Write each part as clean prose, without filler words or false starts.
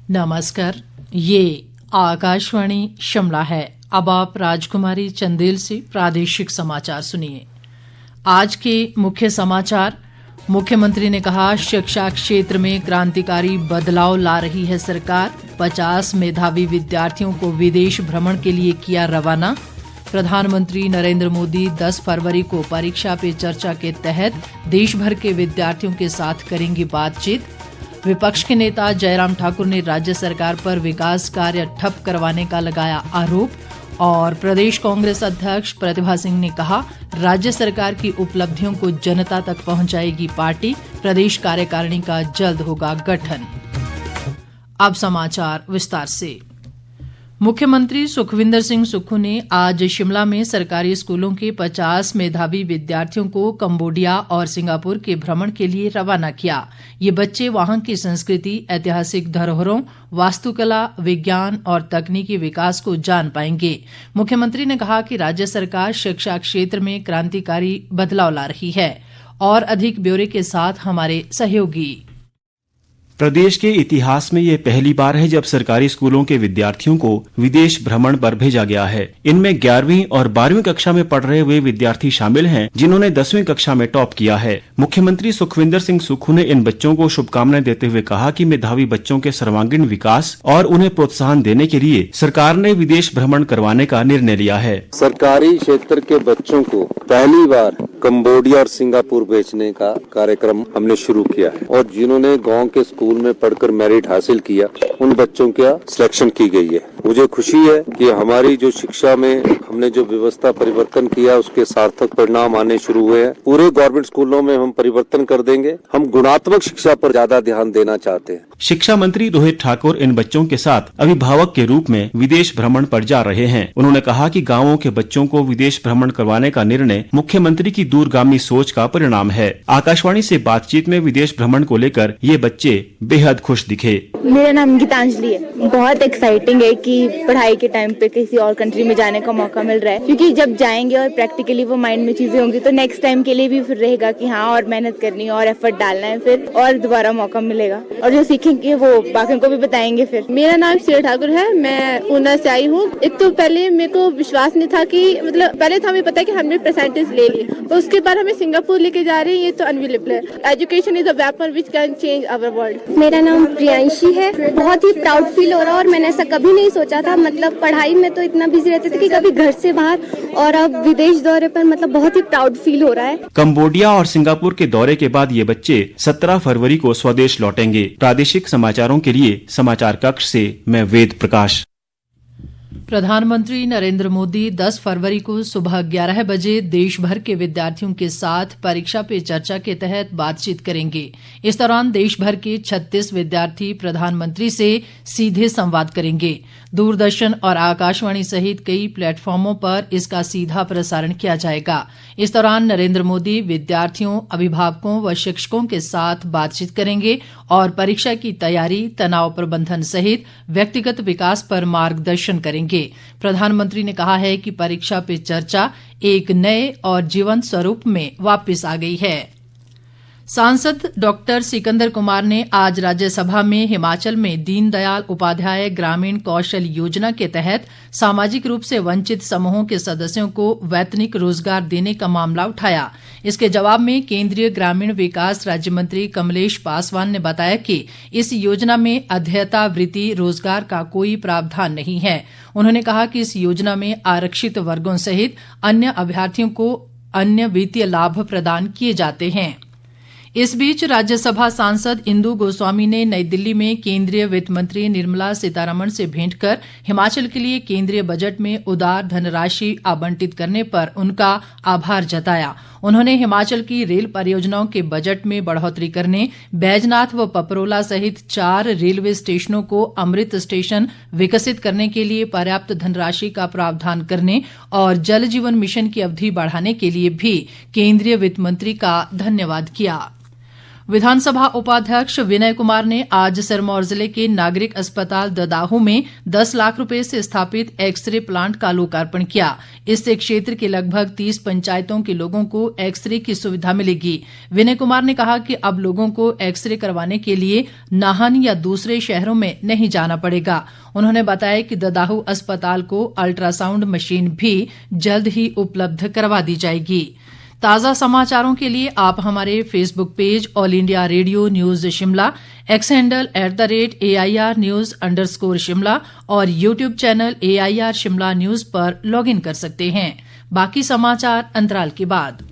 नमस्कार, ये आकाशवाणी शिमला है। अब आप राजकुमारी चंदेल से प्रादेशिक समाचार सुनिए। आज के मुख्य समाचार। मुख्यमंत्री ने कहा, शिक्षा क्षेत्र में क्रांतिकारी बदलाव ला रही है सरकार। 50 मेधावी विद्यार्थियों को विदेश भ्रमण के लिए किया रवाना। प्रधानमंत्री नरेंद्र मोदी 10 फरवरी को परीक्षा पे चर्चा के तहत देश भर के विद्यार्थियों के साथ करेंगे बातचीत। विपक्ष के नेता जयराम ठाकुर ने राज्य सरकार पर विकास कार्य ठप करवाने का लगाया आरोप। और प्रदेश कांग्रेस अध्यक्ष प्रतिभा सिंह ने कहा, राज्य सरकार की उपलब्धियों को जनता तक पहुंचाएगी पार्टी। प्रदेश कार्यकारिणी का जल्द होगा गठन। अब समाचार विस्तार से। मुख्यमंत्री सुखविंदर सिंह सुक्खू ने आज शिमला में सरकारी स्कूलों के 50 मेधावी विद्यार्थियों को कंबोडिया और सिंगापुर के भ्रमण के लिए रवाना किया। ये बच्चे वहां की संस्कृति, ऐतिहासिक धरोहरों, वास्तुकला, विज्ञान और तकनीकी विकास को जान पाएंगे। मुख्यमंत्री ने कहा कि राज्य सरकार शिक्षा क्षेत्र में क्रांतिकारी बदलाव ला रही है। और अधिक ब्यौरे के साथ हमारे सहयोगी। प्रदेश के इतिहास में ये पहली बार है जब सरकारी स्कूलों के विद्यार्थियों को विदेश भ्रमण पर भेजा गया है। इनमें 11वीं और 12वीं कक्षा में पढ़ रहे वे विद्यार्थी शामिल हैं जिन्होंने 10वीं कक्षा में टॉप किया है। मुख्यमंत्री सुखविंदर सिंह सुक्खू ने इन बच्चों को शुभकामनाएं देते हुए कहा कि मेधावी बच्चों के सर्वांगीण विकास और उन्हें प्रोत्साहन देने के लिए सरकार ने विदेश भ्रमण करवाने का निर्णय लिया है। सरकारी क्षेत्र के बच्चों को पहली बार कंबोडिया और सिंगापुर भेजने का कार्यक्रम हमने शुरू किया है और जिन्होंने गांव के स्कूल में पढ़कर मेरिट हासिल किया उन बच्चों का सिलेक्शन की गई है। मुझे खुशी है कि हमारी जो शिक्षा में हमने जो व्यवस्था परिवर्तन किया उसके सार्थक परिणाम आने शुरू हुए हैं। पूरे गवर्नमेंट स्कूलों में हम परिवर्तन कर देंगे। हम गुणात्मक शिक्षा पर ज्यादा ध्यान देना चाहते हैं। शिक्षा मंत्री रोहित ठाकुर इन बच्चों के साथ अभिभावक के रूप में विदेश भ्रमण पर जा रहे हैं। उन्होंने कहा कि गांवों के बच्चों को विदेश भ्रमण करवाने का निर्णय मुख्यमंत्री की दूरगामी सोच का परिणाम है। आकाशवाणी से बातचीत में विदेश भ्रमण को लेकर ये बच्चे बेहद खुश दिखे। मेरा नाम गीतांजलि है। बहुत एक्साइटिंग है कि पढ़ाई के टाइम पे किसी और कंट्री में जाने का मौका मिल रहा है, क्योंकि जब जाएंगे और प्रैक्टिकली वो माइंड में चीजें होंगी तो नेक्स्ट टाइम के लिए भी फिर रहेगा कि हाँ और मेहनत करनी है और एफर्ट डालना है, फिर और दोबारा मौका मिलेगा और जो सीखेंगे वो बाकियों को भी बताएंगे। फिर मेरा नाम श्रेया ठाकुर है। मैं ऊना से आई हूँ। एक तो पहले मेरे को विश्वास नहीं था कि मतलब पहले था हमें पता है कि 100% ले लिए, तो उसके बाद हमें सिंगापुर लेके जा रहे हैं। ये तो अनबिलीवेबल है। Education is a weapon which can change our world. मेरा नाम प्रियांशी है। बहुत ही प्राउड फील हो रहा है और मैंने ऐसा कभी नहीं सोचा था। मतलब पढ़ाई में तो इतना बिजी रहते थे कि कभी घर से बाहर, और अब विदेश दौरे पर मतलब बहुत ही प्राउड फील हो रहा है। कंबोडिया और सिंगापुर के दौरे के बाद ये बच्चे 17 फरवरी को स्वदेश लौटेंगे। प्रादेशिक समाचारों के लिए समाचार कक्ष से मैं वेद प्रकाश। प्रधानमंत्री नरेंद्र मोदी 10 फरवरी को सुबह 11 बजे देश भर के विद्यार्थियों के साथ परीक्षा पे चर्चा के तहत बातचीत करेंगे। इस दौरान देश भर के 36 विद्यार्थी प्रधानमंत्री से सीधे संवाद करेंगे। दूरदर्शन और आकाशवाणी सहित कई प्लेटफॉर्मों पर इसका सीधा प्रसारण किया जाएगा। इस दौरान नरेंद्र मोदी विद्यार्थियों, अभिभावकों व शिक्षकों के साथ बातचीत करेंगे और परीक्षा की तैयारी, तनाव प्रबंधन सहित व्यक्तिगत विकास पर मार्गदर्शन करेंगे। प्रधानमंत्री ने कहा है कि परीक्षा पे चर्चा एक नए और जीवंत स्वरूप में वापस आ गई है। सांसद डॉक्टर सिकंदर कुमार ने आज राज्यसभा में हिमाचल में दीनदयाल उपाध्याय ग्रामीण कौशल योजना के तहत सामाजिक रूप से वंचित समूहों के सदस्यों को वैतनिक रोजगार देने का मामला उठाया। इसके जवाब में केंद्रीय ग्रामीण विकास राज्य मंत्री कमलेश पासवान ने बताया कि इस योजना में अध्येता वृत्ति रोजगार का कोई प्रावधान नहीं है। उन्होंने कहा कि इस योजना में आरक्षित वर्गों सहित अन्य अभ्यर्थियों को अन्य वित्तीय लाभ प्रदान किए जाते हैं। इस बीच राज्यसभा सांसद इंदु गोस्वामी ने नई दिल्ली में केंद्रीय वित्त मंत्री निर्मला सीतारमण से भेंट कर हिमाचल के लिए केंद्रीय बजट में उदार धनराशि आवंटित करने पर उनका आभार जताया। उन्होंने हिमाचल की रेल परियोजनाओं के बजट में बढ़ोतरी करने, बैजनाथ व पपरोला सहित 4 रेलवे स्टेशनों को अमृत स्टेशन विकसित करने के लिए पर्याप्त धनराशि का प्रावधान करने और जल जीवन मिशन की अवधि बढ़ाने के लिए भी केंद्रीय वित्त मंत्री का धन्यवाद किया। विधानसभा उपाध्यक्ष विनय कुमार ने आज सिरमौर जिले के नागरिक अस्पताल ददाहू में 10 लाख रुपए से स्थापित एक्सरे प्लांट का लोकार्पण किया। इससे क्षेत्र के लगभग 30 पंचायतों के लोगों को एक्सरे की सुविधा मिलेगी। विनय कुमार ने कहा कि अब लोगों को एक्सरे करवाने के लिए नाहन या दूसरे शहरों में नहीं जाना पड़ेगा। उन्होंने बताया कि ददाहू अस्पताल को अल्ट्रासाउंड मशीन भी जल्द ही उपलब्ध करवा दी जाएगी। ताज़ा समाचारों के लिए आप हमारे Facebook page all India radio news Shimla, x handle @AIR News _ और YouTube channel AIR Shimla news पर लॉगिन कर सकते हैं। बाकी समाचार अंतराल के बाद।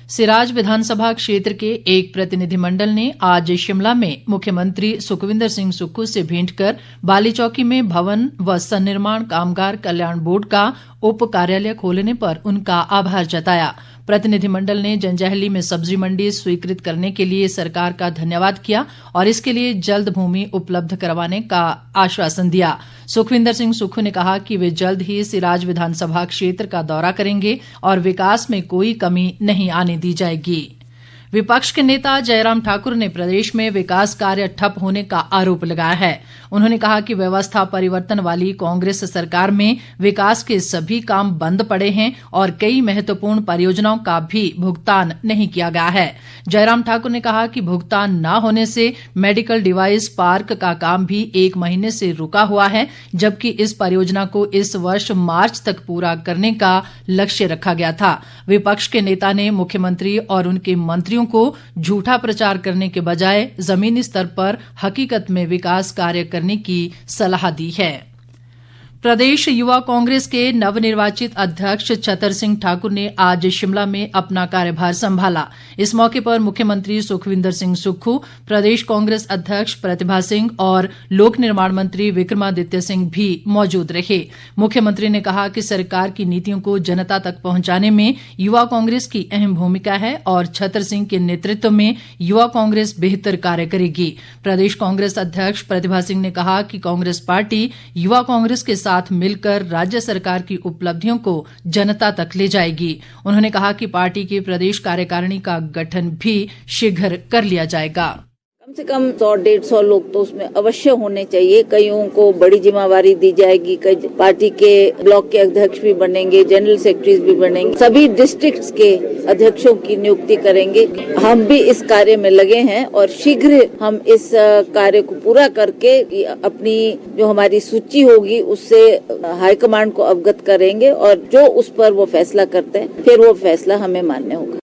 सिराज विधानसभा क्षेत्र के एक प्रतिनिधिमंडल ने आज शिमला में मुख्यमंत्री सुखविंदर सिंह सुक्खू से भेंट कर बालीचौकी में भवन व सन्निर्माण कामगार कल्याण बोर्ड का उप कार्यालय खोलने पर उनका आभार जताया। प्रतिनिधिमंडल ने जंजैहली में सब्जी मंडी स्वीकृत करने के लिए सरकार का धन्यवाद किया और इसके लिए जल्द भूमि उपलब्ध करवाने का आश्वासन दिया। सुखविंदर सिंह सुक्खू ने कहा कि वे जल्द ही सिराज विधानसभा क्षेत्र का दौरा करेंगे और विकास में कोई कमी नहीं आने दी जाएगी। विपक्ष के नेता जयराम ठाकुर ने प्रदेश में विकास कार्य ठप होने का आरोप लगाया है। उन्होंने कहा कि व्यवस्था परिवर्तन वाली कांग्रेस सरकार में विकास के सभी काम बंद पड़े हैं और कई महत्वपूर्ण परियोजनाओं का भी भुगतान नहीं किया गया है। जयराम ठाकुर ने कहा कि भुगतान न होने से मेडिकल डिवाइस पार्क का काम भी 1 महीने से रुका हुआ है, जबकि इस परियोजना को इस वर्ष मार्च तक पूरा करने का लक्ष्य रखा गया था। विपक्ष के नेता ने मुख्यमंत्री और उनके मंत्रियों को झूठा प्रचार करने के बजाय जमीनी स्तर पर हकीकत में विकास कार्य करने की सलाह दी है। प्रदेश युवा कांग्रेस के नवनिर्वाचित अध्यक्ष छतर सिंह ठाकुर ने आज शिमला में अपना कार्यभार संभाला। इस मौके पर मुख्यमंत्री सुखविंदर सिंह सुक्खू, प्रदेश कांग्रेस अध्यक्ष प्रतिभा सिंह और लोक निर्माण मंत्री विक्रमादित्य सिंह भी मौजूद रहे। मुख्यमंत्री ने कहा कि सरकार की नीतियों को जनता तक पहुंचाने में युवा कांग्रेस की अहम भूमिका है और छतर सिंह के नेतृत्व में युवा कांग्रेस बेहतर कार्य करेगी। प्रदेश कांग्रेस अध्यक्ष प्रतिभा सिंह ने कहा कि कांग्रेस पार्टी युवा कांग्रेस के साथ मिलकर राज्य सरकार की उपलब्धियों को जनता तक ले जाएगी। उन्होंने कहा कि पार्टी की प्रदेश कार्यकारिणी का गठन भी शीघ्र कर लिया जाएगा। कम से कम 100-150 लोग तो उसमें अवश्य होने चाहिए। कईयों को बड़ी जिम्मेवारी दी जाएगी, कई पार्टी के ब्लॉक के अध्यक्ष भी बनेंगे, जनरल सेक्रेटरीज भी बनेंगे, सभी डिस्ट्रिक्ट्स के अध्यक्षों की नियुक्ति करेंगे। हम भी इस कार्य में लगे हैं और शीघ्र हम इस कार्य को पूरा करके अपनी जो हमारी सूची होगी उससे हाईकमांड को अवगत करेंगे और जो उस पर वो फैसला करते हैं फिर वो फैसला हमें मान्य होगा।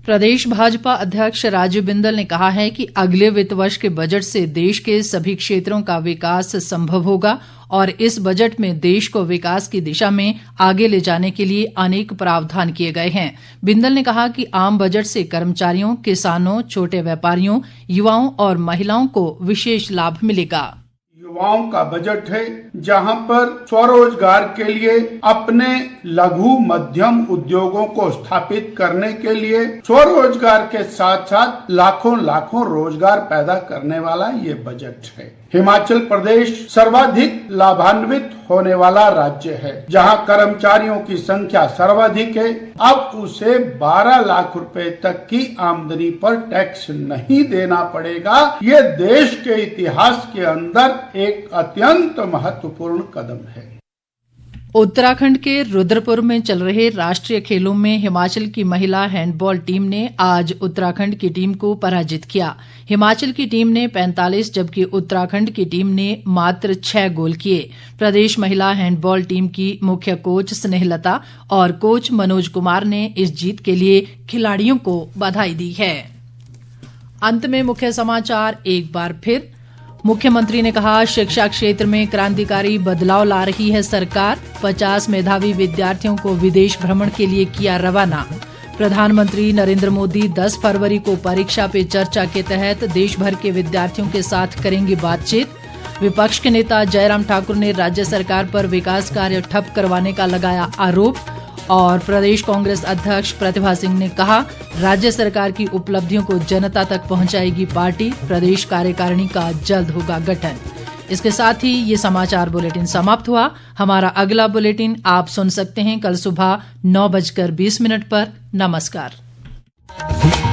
प्रदेश भाजपा अध्यक्ष राजीव बिंदल ने कहा है कि अगले वित्त वर्ष के बजट से देश के सभी क्षेत्रों का विकास संभव होगा और इस बजट में देश को विकास की दिशा में आगे ले जाने के लिए अनेक प्रावधान किए गए हैं। बिंदल ने कहा कि आम बजट से कर्मचारियों, किसानों, छोटे व्यापारियों, युवाओं और महिलाओं को विशेष लाभ मिलेगा। युवाओं का बजट है जहां पर स्वरोजगार के लिए अपने लघु मध्यम उद्योगों को स्थापित करने के लिए स्वरोजगार के साथ साथ लाखों रोजगार पैदा करने वाला ये बजट है। हिमाचल प्रदेश सर्वाधिक लाभान्वित होने वाला राज्य है, जहां कर्मचारियों की संख्या सर्वाधिक है। अब उसे 12 लाख रुपए तक की आमदनी पर टैक्स नहीं देना पड़ेगा। ये देश के इतिहास के अंदर एक अत्यंत महत्वपूर्ण कदम है। उत्तराखंड के रुद्रपुर में चल रहे राष्ट्रीय खेलों में हिमाचल की महिला हैंडबॉल टीम ने आज उत्तराखंड की टीम को पराजित किया। हिमाचल की टीम ने 45 जबकि उत्तराखंड की टीम ने मात्र 6 गोल किए। प्रदेश महिला हैंडबॉल टीम की मुख्य कोच स्नेहलता और कोच मनोज कुमार ने इस जीत के लिए खिलाड़ियों को बधाई दी है। अंत में मुख्य समाचार एक बार फिर। मुख्यमंत्री ने कहा, शिक्षा क्षेत्र में क्रांतिकारी बदलाव ला रही है सरकार। 50 मेधावी विद्यार्थियों को विदेश भ्रमण के लिए किया रवाना। प्रधानमंत्री नरेंद्र मोदी 10 फरवरी को परीक्षा पे चर्चा के तहत देश भर के विद्यार्थियों के साथ करेंगे बातचीत। विपक्ष के नेता जयराम ठाकुर ने राज्य सरकार पर विकास कार्य ठप करवाने का लगाया आरोप। और प्रदेश कांग्रेस अध्यक्ष प्रतिभा सिंह ने कहा, राज्य सरकार की उपलब्धियों को जनता तक पहुंचाएगी पार्टी। प्रदेश कार्यकारिणी का जल्द होगा गठन। इसके साथ ही ये समाचार बुलेटिन समाप्त हुआ। हमारा अगला बुलेटिन आप सुन सकते हैं कल सुबह 9:20 पर। नमस्कार। है।